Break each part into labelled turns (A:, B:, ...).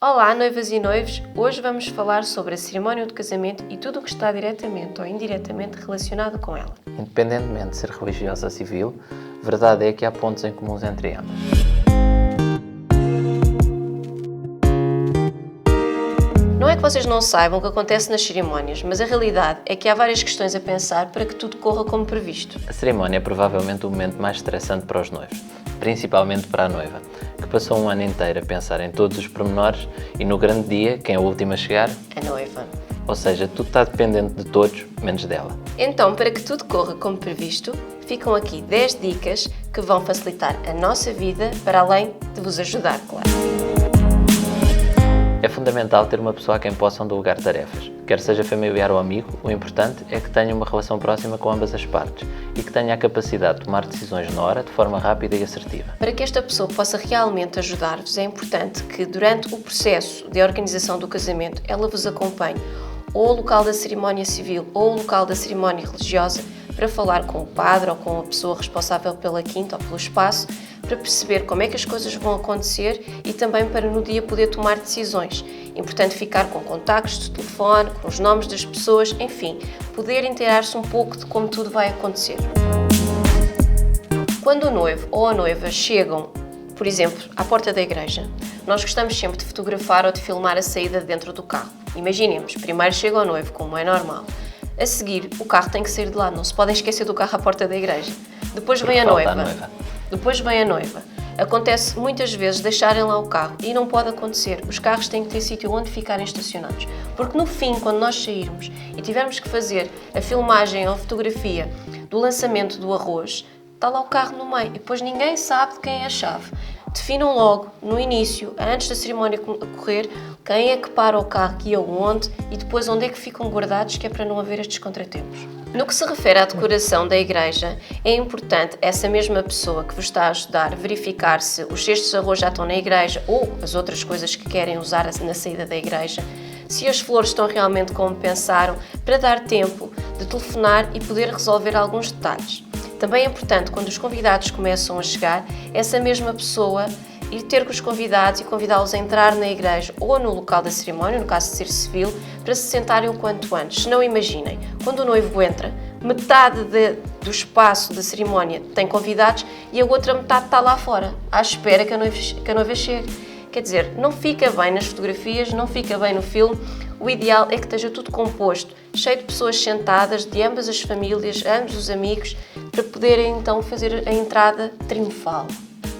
A: Olá, noivas e noivos! Hoje vamos falar sobre a cerimónia do casamento e tudo o que está diretamente ou indiretamente relacionado com ela.
B: Independentemente de ser religiosa ou civil, verdade é que há pontos em comuns entre ambas.
A: Não é que vocês não saibam o que acontece nas cerimónias, mas a realidade é que há várias questões a pensar para que tudo corra como previsto.
B: A cerimónia é provavelmente o momento mais estressante para os noivos, principalmente para a noiva, que passou um ano inteiro a pensar em todos os pormenores e no grande dia, quem é o último a chegar?
A: A noiva.
B: Ou seja, tudo está dependente de todos, menos dela.
A: Então, para que tudo corra como previsto, ficam aqui 10 dicas que vão facilitar a nossa vida, para além de vos ajudar, claro.
B: É fundamental ter uma pessoa a quem possam delegar tarefas. Quer seja familiar ou amigo, o importante é que tenha uma relação próxima com ambas as partes e que tenha a capacidade de tomar decisões na hora de forma rápida e assertiva.
A: Para que esta pessoa possa realmente ajudar-vos, é importante que durante o processo de organização do casamento ela vos acompanhe ou ao local da cerimónia civil ou ao local da cerimónia religiosa para falar com o padre ou com a pessoa responsável pela quinta ou pelo espaço, para perceber como é que as coisas vão acontecer e também para no dia poder tomar decisões. Importante ficar com contactos de telefone, com os nomes das pessoas, enfim, poder inteirar-se um pouco de como tudo vai acontecer. Quando o noivo ou a noiva chegam, por exemplo, à porta da igreja, nós gostamos sempre de fotografar ou de filmar a saída de dentro do carro. Imaginemos, primeiro chega o noivo, como é normal. A seguir, o carro tem que sair de lá, não se podem esquecer do carro à porta da igreja. Depois vem a noiva. Depois vem a noiva. Acontece muitas vezes deixarem lá o carro e não pode acontecer. Os carros têm que ter sítio onde ficarem estacionados. Porque no fim, quando nós sairmos e tivermos que fazer a filmagem ou a fotografia do lançamento do arroz, está lá o carro no meio e depois ninguém sabe de quem é a chave. Definam logo, no início, antes da cerimónia ocorrer, quem é que para o carro e aonde e depois onde é que ficam guardados, que é para não haver estes contratempos. No que se refere à decoração da igreja, é importante essa mesma pessoa que vos está a ajudar verificar se os cestos de arroz já estão na igreja ou as outras coisas que querem usar na saída da igreja, se as flores estão realmente como pensaram, para dar tempo de telefonar e poder resolver alguns detalhes. Também é importante, quando os convidados começam a chegar, essa mesma pessoa ir ter com os convidados e convidá-los a entrar na igreja ou no local da cerimónia, no caso de ser civil, para se sentarem o quanto antes. Se não, imaginem, quando o noivo entra, metade do espaço da cerimónia tem convidados e a outra metade está lá fora, à espera que a noiva chegue. Quer dizer, não fica bem nas fotografias, não fica bem no filme. O ideal é que esteja tudo composto, cheio de pessoas sentadas, de ambas as famílias, ambos os amigos, para poderem então fazer a entrada triunfal.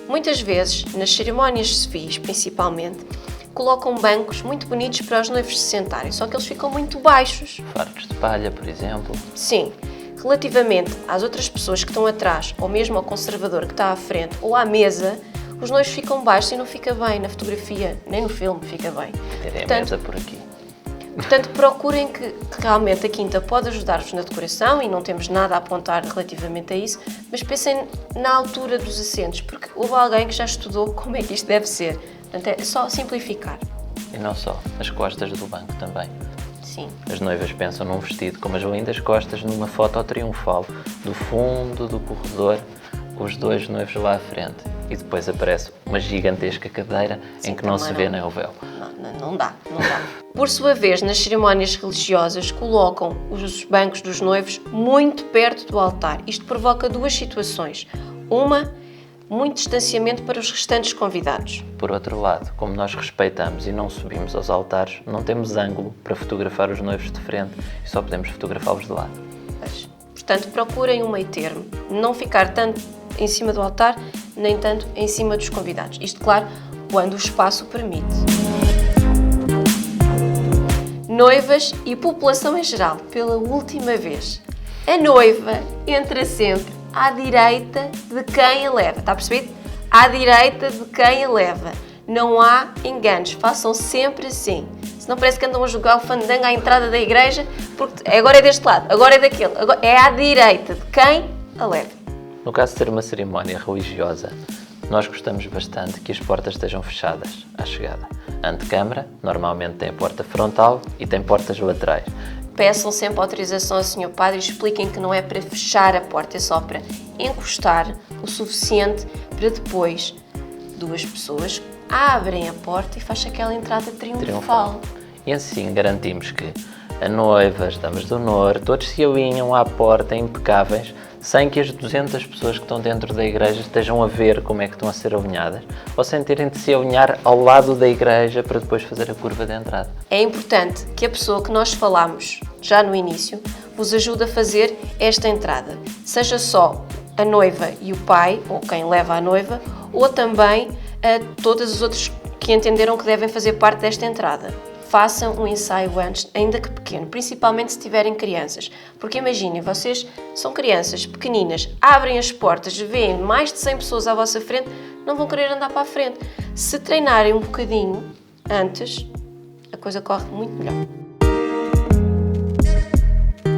A: Muitas vezes, nas cerimónias civis principalmente, colocam bancos muito bonitos para os noivos se sentarem, só que eles ficam muito baixos.
B: Fardos de palha, por exemplo.
A: Sim, relativamente às outras pessoas que estão atrás, ou mesmo ao conservador que está à frente, ou à mesa, os noivos ficam baixos e não fica bem na fotografia, nem no filme fica bem.
B: Terem a mesa por aqui.
A: Portanto, procurem que realmente a quinta pode ajudar-vos na decoração e não temos nada a apontar relativamente a isso, mas pensem na altura dos assentos, porque houve alguém que já estudou como é que isto deve ser. Portanto, é só simplificar.
B: E não só, as costas do banco também.
A: Sim.
B: As noivas pensam num vestido com umas lindas costas numa foto triunfal do fundo do corredor, os dois noivos lá à frente. E depois aparece uma gigantesca cadeira. Sim, em que não se vê nem o véu.
A: Não dá. Por sua vez, nas cerimónias religiosas, colocam os bancos dos noivos muito perto do altar. Isto provoca duas situações. Uma, muito distanciamento para os restantes convidados.
B: Por outro lado, como nós respeitamos e não subimos aos altares, não temos ângulo para fotografar os noivos de frente e só podemos fotografá-los de lado.
A: Portanto, procurem um meio termo. Não ficar tanto em cima do altar, nem tanto em cima dos convidados. Isto, claro, quando o espaço o permite. Noivas e população em geral, pela última vez. A noiva entra sempre à direita de quem a leva. Está percebido? À direita de quem a leva. Não há enganos. Façam sempre assim. Senão parece que andam a jogar o fandango à entrada da igreja, porque agora é deste lado, agora é daquele. Agora é à direita de quem a leva.
B: No caso de ser uma cerimónia religiosa, nós gostamos bastante que as portas estejam fechadas à chegada. A antecâmara normalmente tem a porta frontal e tem portas laterais.
A: Peçam sempre autorização ao Sr. Padre e expliquem que não é para fechar a porta, é só para encostar o suficiente para depois duas pessoas abrem a porta e faz aquela entrada triunfal.
B: E assim garantimos que a noiva, as damas de honor, todos se alinham à porta impecáveis, sem que as 200 pessoas que estão dentro da igreja estejam a ver como é que estão a ser alinhadas, ou sem terem de se alinhar ao lado da igreja para depois fazer a curva de entrada.
A: É importante que a pessoa que nós falámos já no início vos ajude a fazer esta entrada. Seja só a noiva e o pai, ou quem leva a noiva, ou também a todas as outras que entenderam que devem fazer parte desta entrada. Façam um ensaio antes, ainda que pequeno, principalmente se tiverem crianças. Porque imaginem, vocês são crianças pequeninas, abrem as portas, veem mais de 100 pessoas à vossa frente, não vão querer andar para a frente. Se treinarem um bocadinho antes, a coisa corre muito melhor.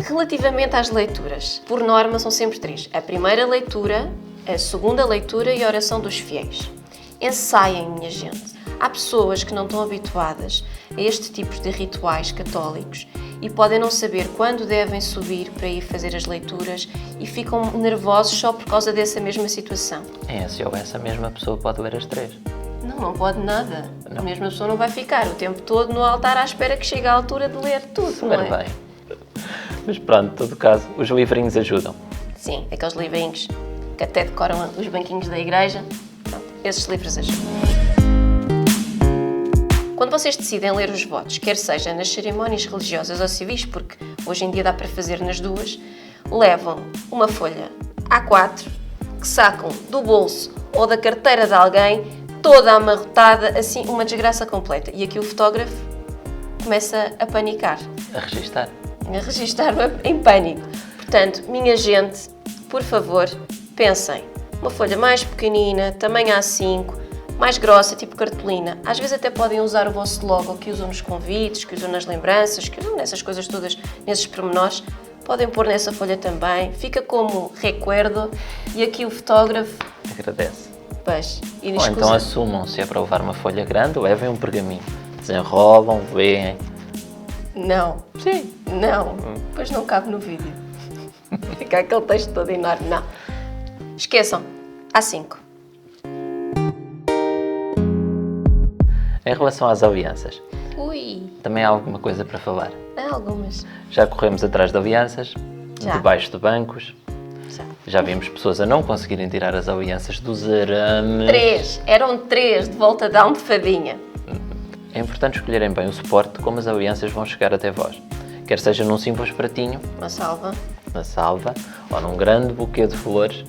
A: Relativamente às leituras, por norma são sempre 3. A primeira leitura, a segunda leitura e a oração dos fiéis. Ensaiem, minha gente. Há pessoas que não estão habituadas a este tipo de rituais católicos e podem não saber quando devem subir para ir fazer as leituras e ficam nervosos só por causa dessa mesma situação.
B: Se houver essa mesma pessoa pode ler as 3.
A: Não pode nada. A mesma pessoa não vai ficar o tempo todo no altar à espera que chegue a altura de ler tudo, não é?
B: Bem. Mas pronto, em todo caso, os livrinhos ajudam.
A: Sim, aqueles livrinhos que até decoram os banquinhos da igreja. Pronto, esses livros ajudam. Quando vocês decidem ler os votos, quer seja nas cerimónias religiosas ou civis, porque hoje em dia dá para fazer nas duas, levam uma folha A4 que sacam do bolso ou da carteira de alguém, toda amarrotada, assim, uma desgraça completa. E aqui o fotógrafo começa a panicar.
B: A registar
A: Em pânico. Portanto, minha gente, por favor, pensem. Uma folha mais pequenina, tamanho A5, mais grossa, tipo cartolina. Às vezes até podem usar o vosso logo que usam nos convites, que usam nas lembranças, que usam nessas coisas todas, nesses pormenores. Podem pôr nessa folha também. Fica como recuerdo e aqui o fotógrafo
B: agradece.
A: Pois, e
B: Ou então assumam, se é para levar uma folha grande, levem um pergaminho. Desenrolam, veem.
A: Não.
B: Sim.
A: Não. Pois não cabe no vídeo. Fica aquele texto todo enorme. Não. Esqueçam. A5.
B: Em relação às alianças,
A: Ui.
B: também há alguma coisa para falar.
A: Há algumas.
B: Já corremos atrás de alianças, debaixo de bancos. Já vimos pessoas a não conseguirem tirar as alianças dos arames.
A: 3. Eram 3 de volta da almofadinha.
B: É importante escolherem bem o suporte de como as alianças vão chegar até vós. Quer seja num simples pratinho,
A: Uma salva.
B: ou num grande buquê de flores,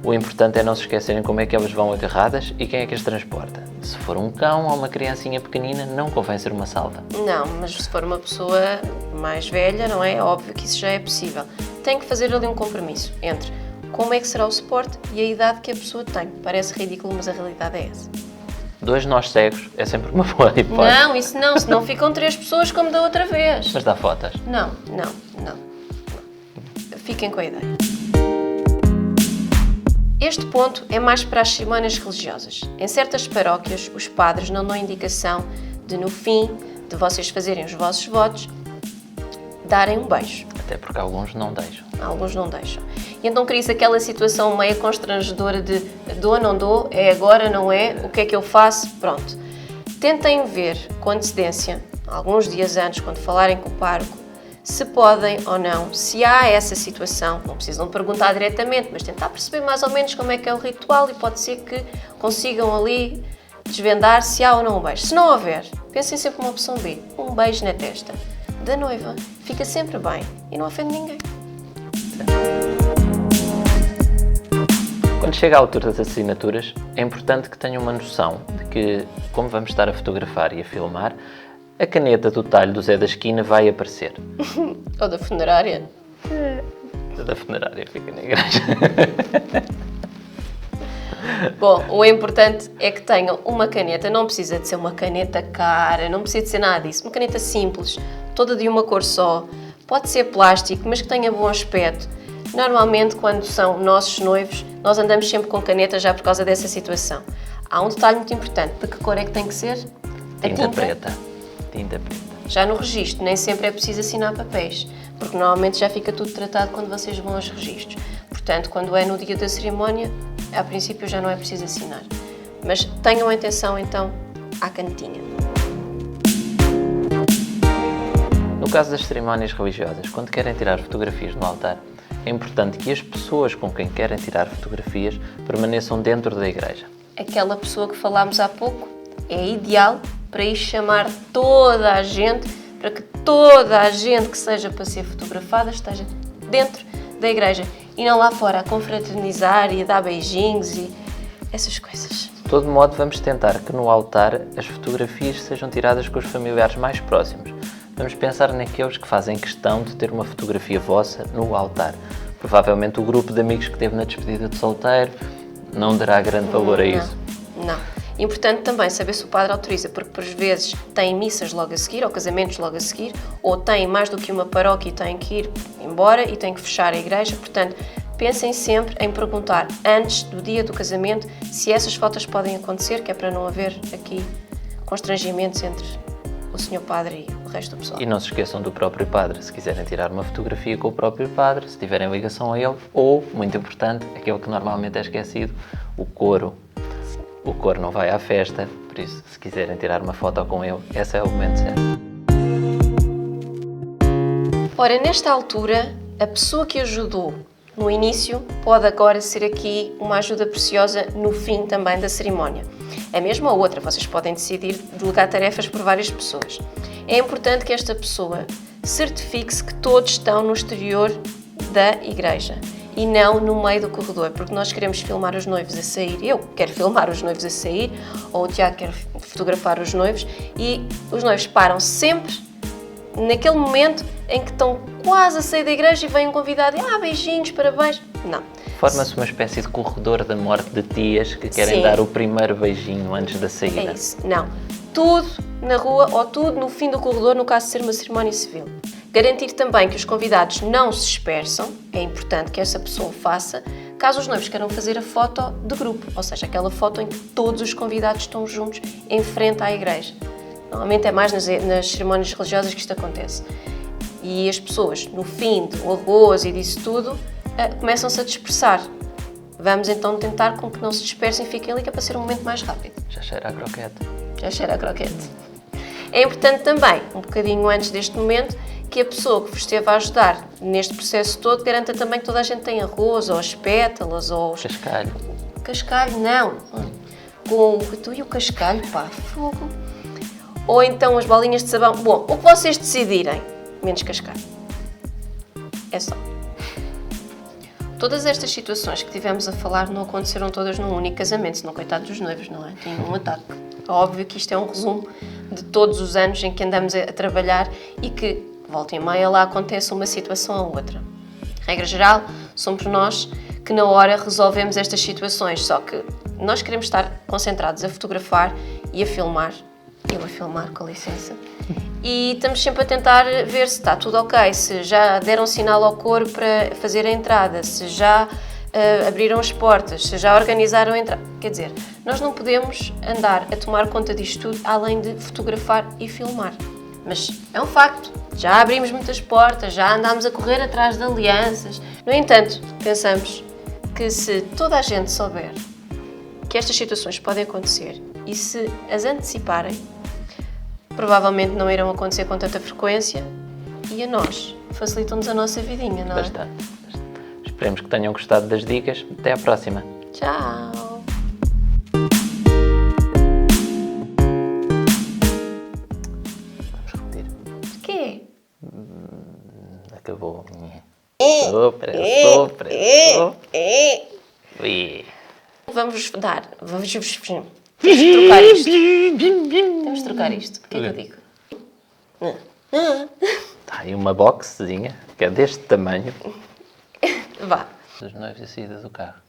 B: o importante é não se esquecerem como é que elas vão agarradas e quem é que as transporta. Se for um cão ou uma criancinha pequenina, não convém ser uma salva.
A: Não, mas se for uma pessoa mais velha, não é? Óbvio que isso já é possível. Tem que fazer ali um compromisso entre como é que será o suporte e a idade que a pessoa tem. Parece ridículo, mas a realidade é essa.
B: 2 nós cegos é sempre uma boa hipótese.
A: Não, isso não, senão ficam 3 pessoas como da outra vez.
B: Mas dá fotos.
A: Não. Fiquem com a ideia. Este ponto é mais para as cerimónias religiosas. Em certas paróquias, os padres não dão indicação de, no fim de vocês fazerem os vossos votos, darem um beijo.
B: Até porque alguns não deixam.
A: Alguns não deixam. E então cria-se aquela situação meio constrangedora de dou, não dou, é agora, não é, o que é que eu faço? Pronto. Tentem ver com antecedência, alguns dias antes, quando falarem com o pároco, se podem ou não, se há essa situação, não precisam perguntar diretamente, mas tentar perceber mais ou menos como é que é o ritual e pode ser que consigam ali desvendar se há ou não um beijo. Se não houver, pensem sempre numa opção B, um beijo na testa da noiva. Fica sempre bem e não ofende ninguém.
B: Quando chega à altura das assinaturas, é importante que tenham uma noção de que, como vamos estar a fotografar e a filmar, a caneta do talho do Zé da Esquina vai aparecer.
A: Ou da funerária.
B: Da funerária fica na igreja.
A: Bom, o importante é que tenham uma caneta, não precisa de ser uma caneta cara, não precisa de ser nada disso, uma caneta simples, toda de uma cor só, pode ser plástico, mas que tenha bom aspecto. Normalmente, quando são nossos noivos, nós andamos sempre com caneta já por causa dessa situação. Há um detalhe muito importante, de que cor é que tem que ser?
B: Tinta preta. Tinta preta.
A: Já no registro, nem sempre é preciso assinar papéis, porque normalmente já fica tudo tratado quando vocês vão aos registros. Portanto, quando é no dia da cerimónia, a princípio já não é preciso assinar. Mas tenham atenção então à cantinha.
B: No caso das cerimónias religiosas, quando querem tirar fotografias no altar, é importante que as pessoas com quem querem tirar fotografias permaneçam dentro da igreja.
A: Aquela pessoa que falámos há pouco é ideal para ir chamar toda a gente, para que toda a gente que seja para ser fotografada esteja dentro da igreja e não lá fora a confraternizar e a dar beijinhos e essas coisas.
B: De todo modo, vamos tentar que no altar as fotografias sejam tiradas com os familiares mais próximos. Vamos pensar naqueles que fazem questão de ter uma fotografia vossa no altar. Provavelmente o grupo de amigos que teve na despedida de solteiro não dará grande valor a isso.
A: Não. Importante também saber se o padre autoriza, porque por vezes tem missas logo a seguir, ou casamentos logo a seguir, ou tem mais do que uma paróquia e tem que ir embora e tem que fechar a igreja. Portanto, pensem sempre em perguntar antes do dia do casamento se essas fotos podem acontecer, que é para não haver aqui constrangimentos entre o senhor padre e o resto do pessoal.
B: E não se esqueçam do próprio padre, se quiserem tirar uma fotografia com o próprio padre, se tiverem ligação a ele, ou, muito importante, aquele que normalmente é esquecido, o coro. O coro não vai à festa, por isso, se quiserem tirar uma foto com ele, esse é o momento certo.
A: Ora, nesta altura, a pessoa que ajudou no início pode agora ser aqui uma ajuda preciosa no fim também da cerimónia. A mesma ou outra, vocês podem decidir delegar tarefas por várias pessoas. É importante que esta pessoa certifique-se que todos estão no exterior da igreja e não no meio do corredor, porque nós queremos filmar os noivos a sair, eu quero filmar os noivos a sair, ou o Tiago quer fotografar os noivos, e os noivos param sempre naquele momento em que estão quase a sair da igreja e vem um convidado e beijinhos, parabéns. Não.
B: Forma-se uma espécie de corredor da morte de tias que querem
A: Sim.
B: dar o primeiro beijinho antes da saída.
A: É isso. Não. Tudo na rua ou tudo no fim do corredor, no caso de ser uma cerimónia civil. Garantir também que os convidados não se dispersam, é importante que essa pessoa faça, caso os noivos queiram fazer a foto de grupo, ou seja, aquela foto em que todos os convidados estão juntos em frente à igreja. Normalmente é mais nas cerimónias religiosas que isto acontece. E as pessoas, no fim do arroz e disso tudo, começam-se a dispersar. Vamos então tentar com que não se dispersem e fiquem ali, que é para ser um momento mais rápido.
B: Já cheira a croquete.
A: Já cheira a croquete. É importante também, um bocadinho antes deste momento, que a pessoa que vos esteve a ajudar neste processo todo garanta também que toda a gente tem arroz, ou as pétalas, ou os...
B: Cascalho.
A: Cascalho, não. Com tu e o cascalho, pá, fogo. Ou então as bolinhas de sabão. Bom, o que vocês decidirem, menos cascalho. É só. Todas estas situações que tivemos a falar não aconteceram todas num único casamento, senão coitados dos noivos, não é? Tem um ataque. É óbvio que isto é um resumo de todos os anos em que andamos a trabalhar e que, volta e meia, lá acontece uma situação ou outra. Regra geral, somos nós que na hora resolvemos estas situações, só que nós queremos estar concentrados a fotografar e a filmar. Eu a filmar, com licença. E estamos sempre a tentar ver se está tudo ok, se já deram sinal ao coro para fazer a entrada, se já abriram as portas, se já organizaram a entrada. Quer dizer, nós não podemos andar a tomar conta disto tudo além de fotografar e filmar. Mas é um facto, já abrimos muitas portas, já andámos a correr atrás de alianças. No entanto, pensamos que se toda a gente souber que estas situações podem acontecer e se as anteciparem, provavelmente não irão acontecer com tanta frequência e a nós facilitam-nos a nossa vidinha, não é?
B: Bastante. Esperemos que tenham gostado das dicas. Até à próxima.
A: Tchau!
B: Vamos repetir.
A: O quê?
B: Acabou. Sopra. Ui.
A: Vamos trocar isto. Vamos trocar isto. O que é que eu digo?
B: Está aí uma boxezinha, que é deste tamanho.
A: Vá.
B: Dos noivos e a saída do carro.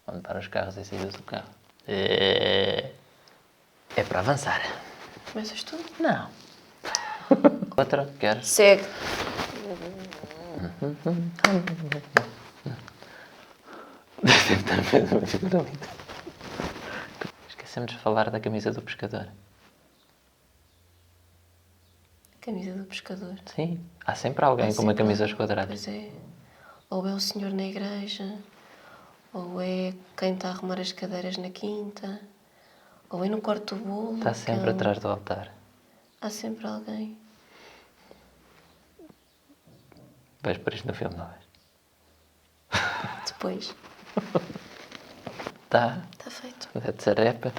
B: Onde para os carros e saídas do carro. É para avançar.
A: Começas tu?
B: Não. Outra, queres?
A: Segue.
B: Esquecemos de falar da camisa do pescador.
A: Camisa do pescador.
B: Sim, há sempre alguém com uma camisa esquadrada.
A: Pois é. Ou é o senhor na igreja, ou é quem está a arrumar as cadeiras na quinta, ou é no quarto do bolo.
B: Está sempre atrás do altar.
A: Há sempre alguém.
B: Vais para isto no filme, não vais?
A: Depois.
B: Tá.
A: Está feito.
B: That's a rap.